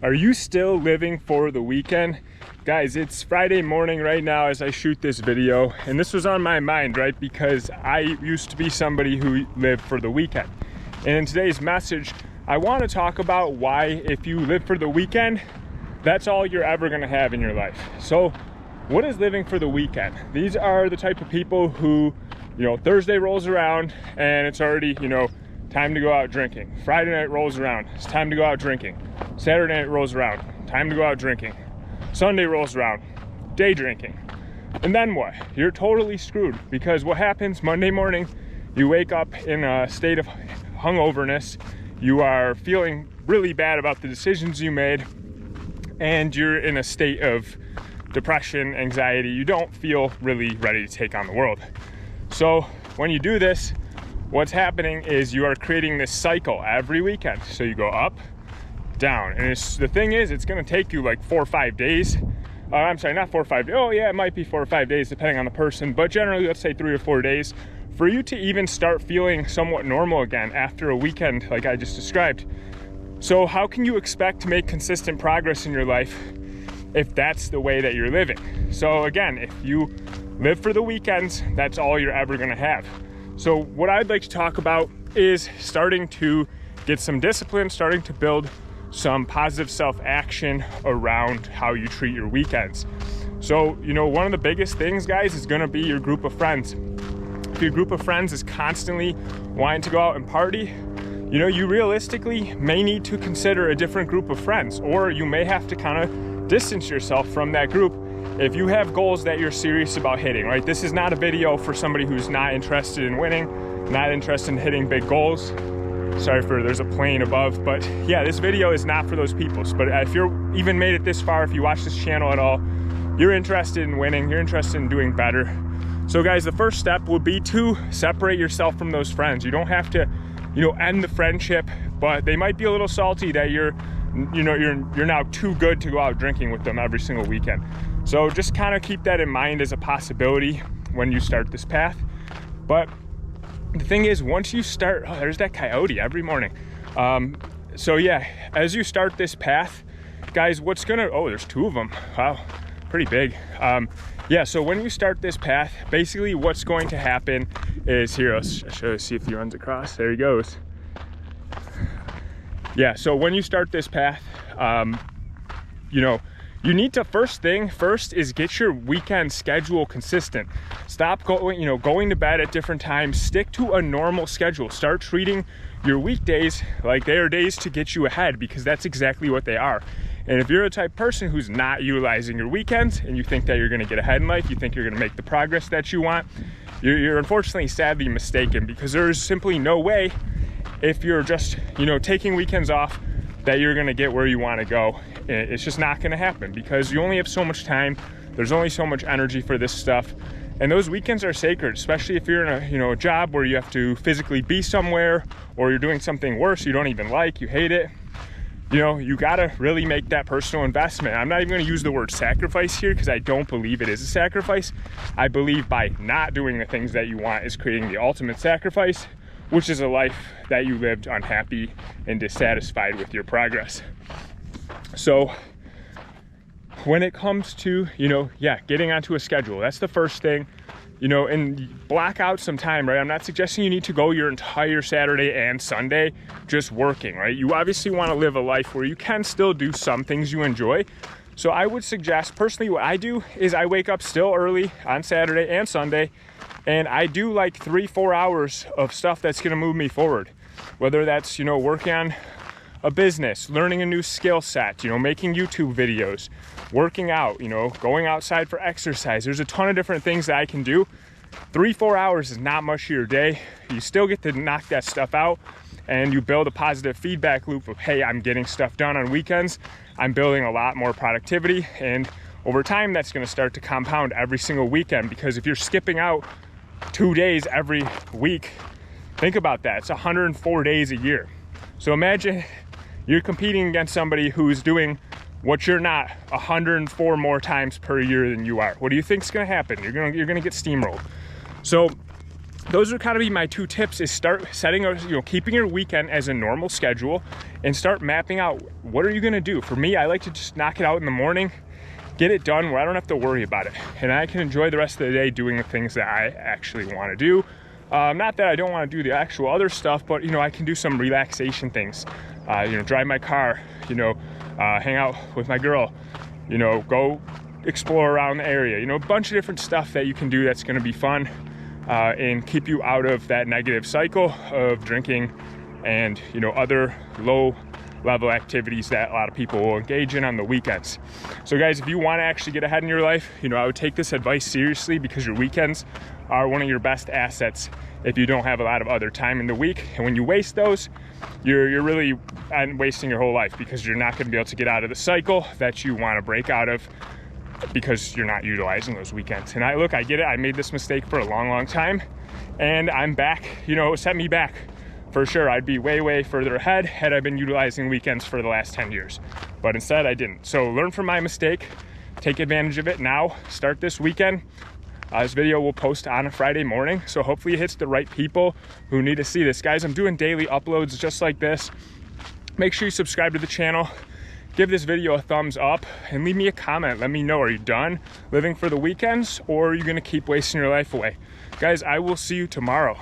Are you still living for the weekend? Guys, it's Friday morning right now as I shoot this video, and this was on my mind, right? Because I used to be somebody who lived for the weekend. And in today's message, I want to talk about why, if you live for the weekend, that's all you're ever going to have in your life. So what is living for the weekend? These are the type of people who, Thursday rolls around and it's already, time to go out drinking. Friday night rolls around, it's time to go out drinking. Saturday night rolls around, time to go out drinking. Sunday rolls around, day drinking. And then what? You're totally screwed, because what happens Monday morning, you wake up in a state of hungoverness, you are feeling really bad about the decisions you made, and you're in a state of depression, anxiety. You don't feel really ready to take on the world. So when you do this, what's happening is you are creating this cycle every weekend. So you go up, down, and the thing is, it's going to take you like 4 or 5 days. I'm sorry, not 4 or 5 days. Oh yeah, it might be 4 or 5 days depending on the person, but generally let's say 3 or 4 days for you to even start feeling somewhat normal again after a weekend like I just described. So how can you expect to make consistent progress in your life if that's the way that you're living? So again, if you live for the weekends, that's all you're ever going to have. So what I'd like to talk about is starting to get some discipline, starting to build some positive self-action around how you treat your weekends. So, one of the biggest things, guys, is going to be your group of friends. If your group of friends is constantly wanting to go out and party, you realistically may need to consider a different group of friends, or you may have to kind of distance yourself from that group if you have goals that you're serious about hitting, right? This is not a video for somebody who's not interested in winning, not interested in hitting big goals. Sorry there's a plane above, but yeah, this video is not for those people. But if you're even made it this far, if you watch this channel at all, you're interested in winning, you're interested in doing better. So guys, the first step would be to separate yourself from those friends. You don't have to, end the friendship, but they might be a little salty that you're now too good to go out drinking with them every single weekend. So just kind of keep that in mind as a possibility when you start this path. But the thing is, once you start, there's that coyote every morning. So yeah, as you start this path, guys, there's 2 of them. Wow, pretty big. Yeah, so when you start this path, basically what's going to happen is, here, I'll show you, see if he runs across. There he goes. Yeah, so when you start this path, you need to, first is get your weekend schedule consistent. Stop going to bed at different times. Stick to a normal schedule. Start treating your weekdays like they are days to get you ahead, because that's exactly what they are. And if you're a type of person who's not utilizing your weekends and you think that you're going to get ahead in life, you think you're going to make the progress that you want, you're unfortunately sadly mistaken, because there's simply no way, if you're just taking weekends off, that you're going to get where you want to go. It's just not going to happen, because you only have so much time. There's only so much energy for this stuff, and those weekends are sacred, especially if you're in a job where you have to physically be somewhere, or you're doing something worse you don't even like, you hate it. You got to really make that personal investment. I'm not even going to use the word sacrifice here, because I don't believe it is a sacrifice. I believe by not doing the things that you want is creating the ultimate sacrifice, which is a life that you lived unhappy and dissatisfied with your progress. So when it comes to, getting onto a schedule, that's the first thing, and block out some time, right? I'm not suggesting you need to go your entire Saturday and Sunday just working, right? You obviously want to live a life where you can still do some things you enjoy. So I would suggest, personally, what I do is I wake up still early on Saturday and Sunday, and I do like 3-4 hours of stuff that's going to move me forward. Whether that's, working on a business, learning a new skill set, making YouTube videos, working out, going outside for exercise. There's a ton of different things that I can do. 3-4 hours is not much of your day. You still get to knock that stuff out, and you build a positive feedback loop of, hey, I'm getting stuff done on weekends. I'm building a lot more productivity, and over time, that's going to start to compound every single weekend, because if you're skipping out 2 days every week, think about that. It's 104 days a year. So imagine you're competing against somebody who's doing what you're not 104 more times per year than you are. What do you think is going to happen? You're going to get steamrolled. So those would kind of be my 2 tips, is start setting, keeping your weekend as a normal schedule and start mapping out what are you gonna do. For me, I like to just knock it out in the morning, get it done where I don't have to worry about it. And I can enjoy the rest of the day doing the things that I actually wanna do. Not that I don't wanna do the actual other stuff, but I can do some relaxation things. Drive my car, hang out with my girl, go explore around the area, a bunch of different stuff that you can do that's gonna be fun. And keep you out of that negative cycle of drinking and other low level activities that a lot of people will engage in on the weekends. So guys, if you want to actually get ahead in your life, I would take this advice seriously, because your weekends are one of your best assets if you don't have a lot of other time in the week. And when you waste those, you're really wasting your whole life, because you're not going to be able to get out of the cycle that you want to break out of, because you're not utilizing those weekends. And I get it. I made this mistake for a long time, and I'm back. It set me back for sure. I'd be way further ahead had I been utilizing weekends for the last 10 years, but instead I didn't. So learn from my mistake, take advantage of it now, start this weekend. This video will post on a Friday morning, so hopefully it hits the right people who need to see this. Guys, I'm doing daily uploads just like this. Make sure you subscribe to the channel. Give this video a thumbs up and leave me a comment. Let me know, are you done living for the weekends, or are you gonna keep wasting your life away? Guys, I will see you tomorrow.